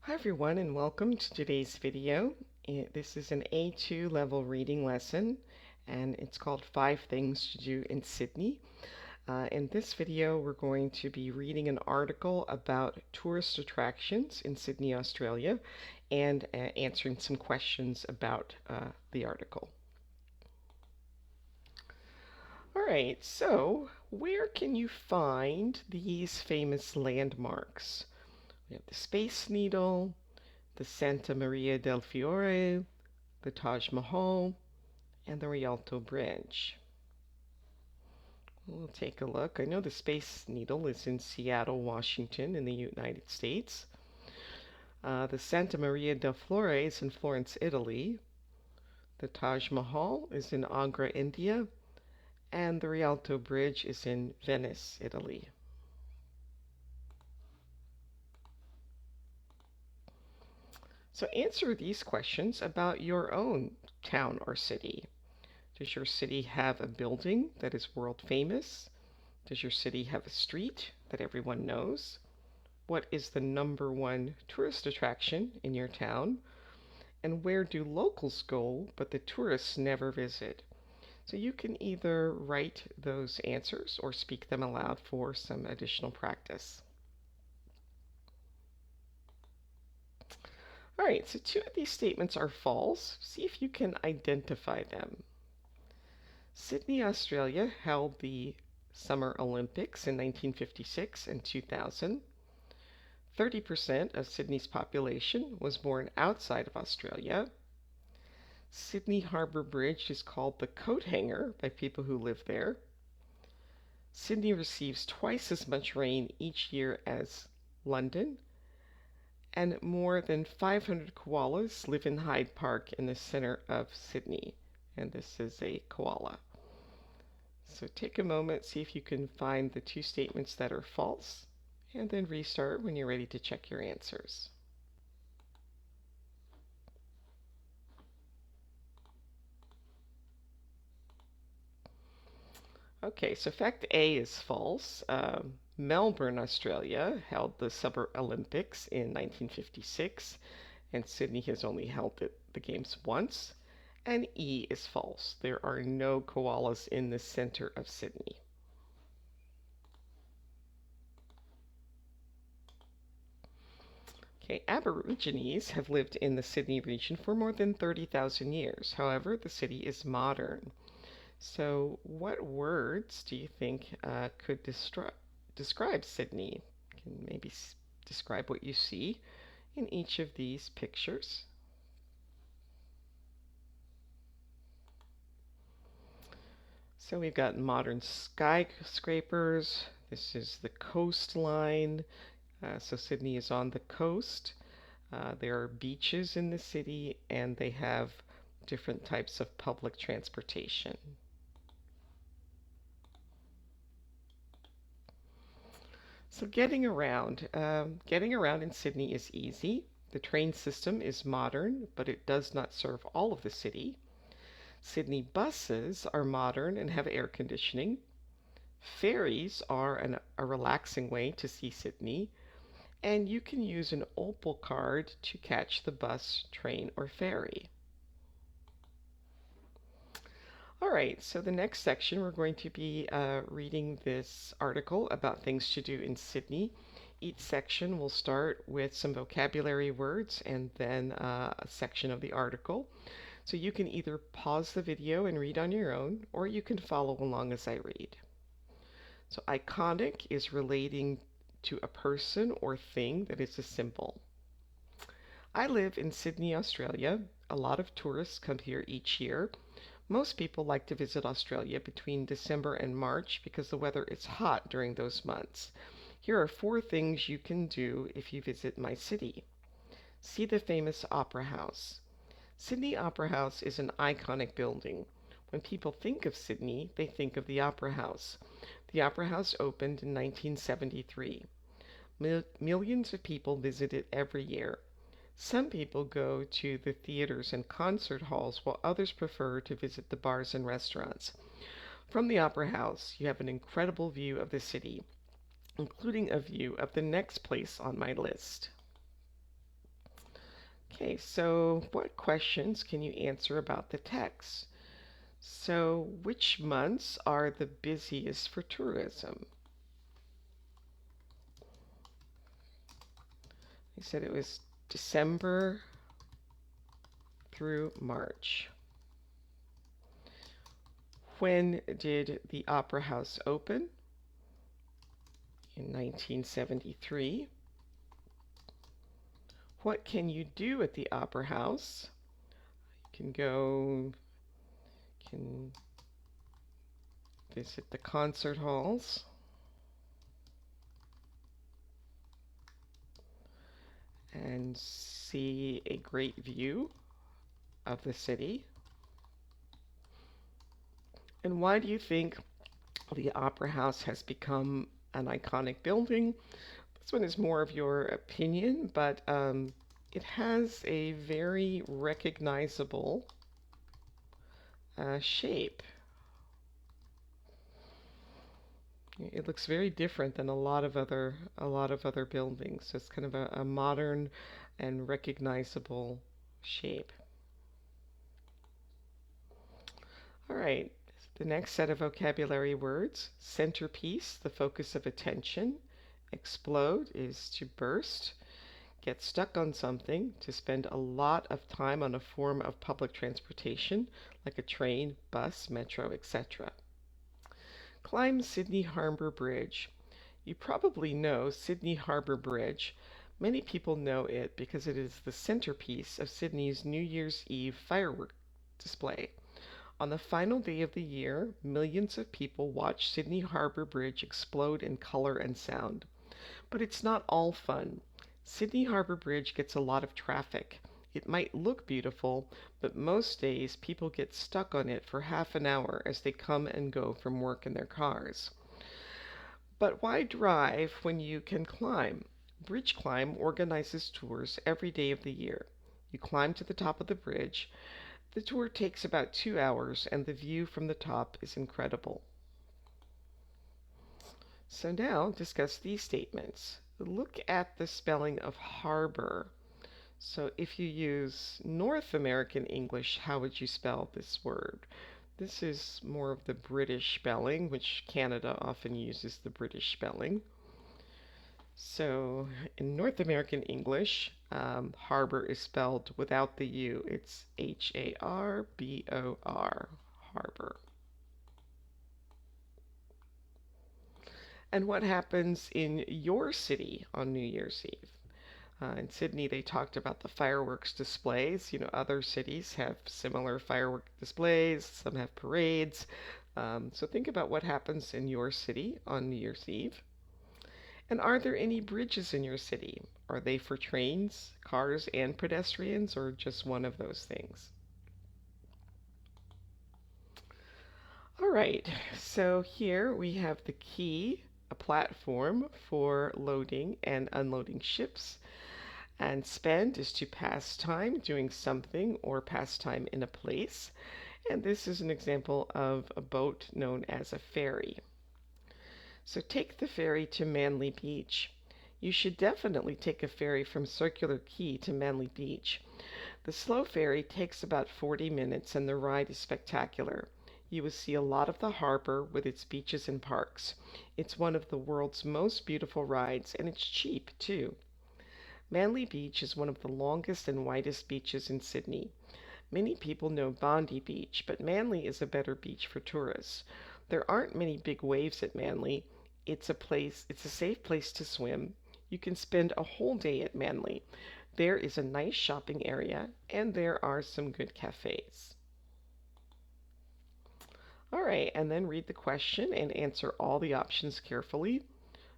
Hi everyone and welcome to today's video. This is an A2 level reading lesson and it's called 5 Things to Do in Sydney. In this video we're going to be reading an article about tourist attractions in Sydney, Australia and answering some questions about the article. Alright, so where can you find these famous landmarks? We have the Space Needle, the Santa Maria del Fiore, the Taj Mahal, and the Rialto Bridge. We'll take a look. I know the Space Needle is in Seattle, Washington, in the United States. The Santa Maria del Fiore is in Florence, Italy. The Taj Mahal is in Agra, India. And the Rialto Bridge is in Venice, Italy. So answer these questions about your own town or city. Does your city have a building that is world famous? Does your city have a street that everyone knows? What is the #1 tourist attraction in your town? And where do locals go but the tourists never visit? So you can either write those answers or speak them aloud for some additional practice. All right, so 2 of these statements are false. See if you can identify them. Sydney, Australia held the Summer Olympics in 1956 and 2000. 30% of Sydney's population was born outside of Australia. Sydney Harbour Bridge is called the coat hanger by people who live there. Sydney receives twice as much rain each year as London. And more than 500 koalas live in Hyde Park in the center of Sydney. And this is a koala. So take a moment, see if you can find the 2 statements that are false, and then restart when you're ready to check your answers. Okay, so fact A is false. Melbourne, Australia held the Summer Olympics in 1956, and Sydney has only held the games once. And E is false. There are no koalas in the center of Sydney. Okay, Aborigines have lived in the Sydney region for more than 30,000 years. However, the city is modern. So what words do you think could describe Sydney? You can maybe describe what you see in each of these pictures. So we've got modern skyscrapers. This is the coastline. So Sydney is on the coast. There are beaches in the city, and they have different types of public transportation. So getting around in Sydney is easy. The train system is modern, but it does not serve all of the city. Sydney buses are modern and have air conditioning. Ferries are a relaxing way to see Sydney, and you can use an Opal card to catch the bus, train, or ferry. All right, so the next section we're going to be reading this article about things to do in Sydney. Each section will start with some vocabulary words and then a section of the article. So you can either pause the video and read on your own, or you can follow along as I read. So iconic is relating to a person or thing that is a symbol. I live in Sydney, Australia. A lot of tourists come here each year. Most people like to visit Australia between December and March because the weather is hot during those months. Here are 4 things you can do if you visit my city. See the famous Opera House. Sydney Opera House is an iconic building. When people think of Sydney, they think of the Opera House. The Opera House opened in 1973. Millions of people visit it every year. Some people go to the theaters and concert halls, while others prefer to visit the bars and restaurants. From the Opera House, you have an incredible view of the city, including a view of the next place on my list. Okay, so what questions can you answer about the text? So, which months are the busiest for tourism? They said it was December through March. When did the Opera House open? In 1973. What can you do at the Opera House? You can visit the concert halls and see a great view of the city. And why do you think the Opera House has become an iconic building? This one is more of your opinion, but it has a very recognizable shape. It looks very different than a lot of other buildings. So it's kind of a modern and recognizable shape. All right, the next set of vocabulary words: centerpiece, the focus of attention; explode is to burst; get stuck on something, to spend a lot of time on a form of public transportation like a train, bus, metro, etc. Climb Sydney Harbour Bridge. You probably know Sydney Harbour Bridge. Many people know it because it is the centerpiece of Sydney's New Year's Eve firework display. On the final day of the year, millions of people watch Sydney Harbour Bridge explode in color and sound. But it's not all fun. Sydney Harbour Bridge gets a lot of traffic. It might look beautiful, but most days people get stuck on it for half an hour as they come and go from work in their cars. But why drive when you can climb? Bridge Climb organizes tours every day of the year. You climb to the top of the bridge. The tour takes about 2 hours, and the view from the top is incredible. So now discuss these statements. Look at the spelling of harbor. So if you use North American English, how would you spell this word? This is more of the British spelling, which Canada often uses the British spelling. So in North American English, harbor is spelled without the U. It's Harbor, harbor. And what happens in your city on New Year's Eve? In Sydney, they talked about the fireworks displays. Other cities have similar firework displays, some have parades. So think about what happens in your city on New Year's Eve. And are there any bridges in your city? Are they for trains, cars, and pedestrians, or just one of those things? All right, so here we have the quay, a platform for loading and unloading ships. And spend is to pass time doing something or pass time in a place. And this is an example of a boat known as a ferry. So take the ferry to Manly Beach. You should definitely take a ferry from Circular Quay to Manly Beach. The slow ferry takes about 40 minutes and the ride is spectacular. You will see a lot of the harbor with its beaches and parks. It's one of the world's most beautiful rides, and it's cheap too. Manly Beach is one of the longest and widest beaches in Sydney. Many people know Bondi Beach, but Manly is a better beach for tourists. There aren't many big waves at Manly. It's a safe place to swim. You can spend a whole day at Manly. There is a nice shopping area, and there are some good cafes. All right, and then read the question and answer all the options carefully.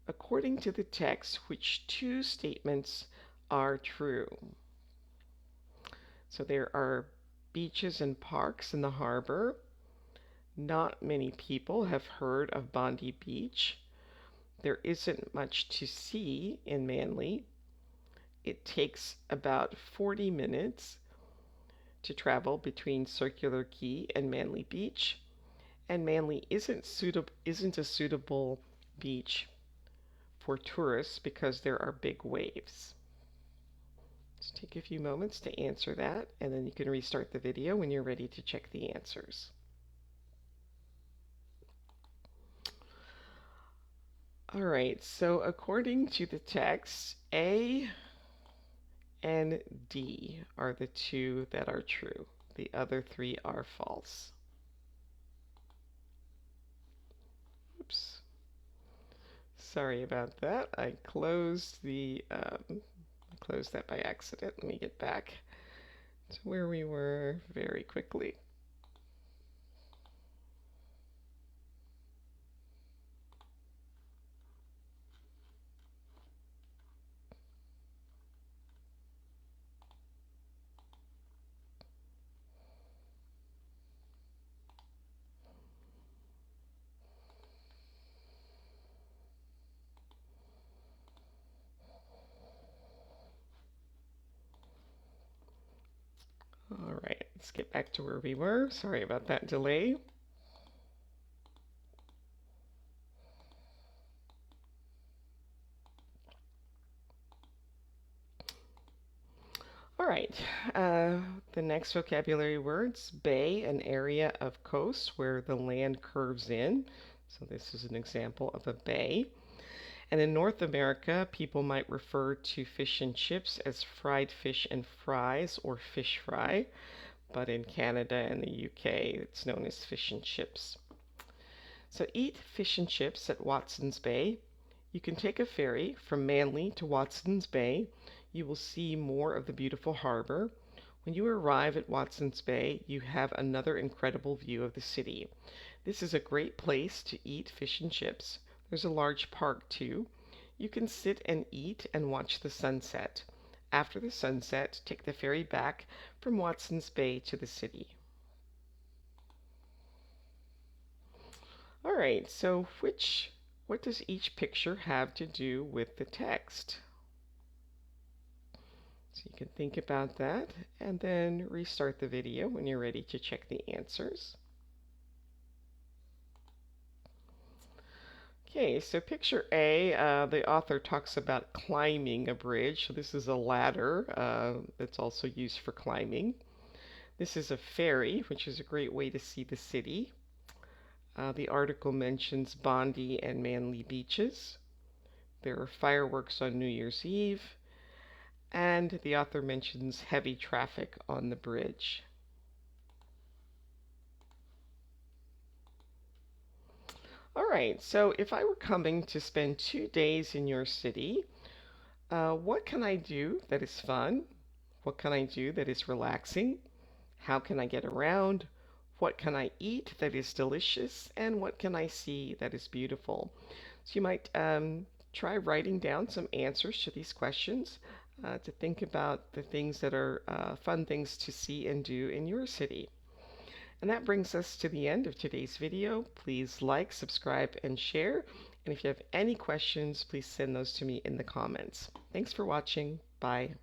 According to the text, which two statements are true? So there are beaches and parks in the harbor. Not many people have heard of Bondi Beach. There isn't much to see in Manly. It takes about 40 minutes to travel between Circular Quay and Manly Beach. And Manly isn't a suitable beach for tourists because there are big waves. Take a few moments to answer that, and then you can restart the video when you're ready to check the answers. All right, so according to the text, A and D are the two that are true. The other three are false. Oops. Sorry about that. I closed that by accident. Let me get back to where we were very quickly. All right, let's get back to where we were. Sorry about that delay. All right, the next vocabulary words: bay, an area of coast where the land curves in. So this is an example of a bay. And in North America, people might refer to fish and chips as fried fish and fries or fish fry. But in Canada and the UK, it's known as fish and chips. So eat fish and chips at Watson's Bay. You can take a ferry from Manly to Watson's Bay. You will see more of the beautiful harbor. When you arrive at Watson's Bay, you have another incredible view of the city. This is a great place to eat fish and chips. There's a large park too. You can sit and eat and watch the sunset. After the sunset, take the ferry back from Watson's Bay to the city. All right, so what does each picture have to do with the text? So you can think about that and then restart the video when you're ready to check the answers. Okay, so picture A, the author talks about climbing a bridge. So this is a ladder that's also used for climbing. This is a ferry, which is a great way to see the city. The article mentions Bondi and Manly beaches. There are fireworks on New Year's Eve. And the author mentions heavy traffic on the bridge. All right, so if I were coming to spend 2 days in your city, what can I do that is fun? What can I do that is relaxing? How can I get around? What can I eat that is delicious? And what can I see that is beautiful? So you might try writing down some answers to these questions to think about the things that are fun things to see and do in your city. And that brings us to the end of today's video. Please like, subscribe, and share. And if you have any questions, please send those to me in the comments. Thanks for watching. Bye.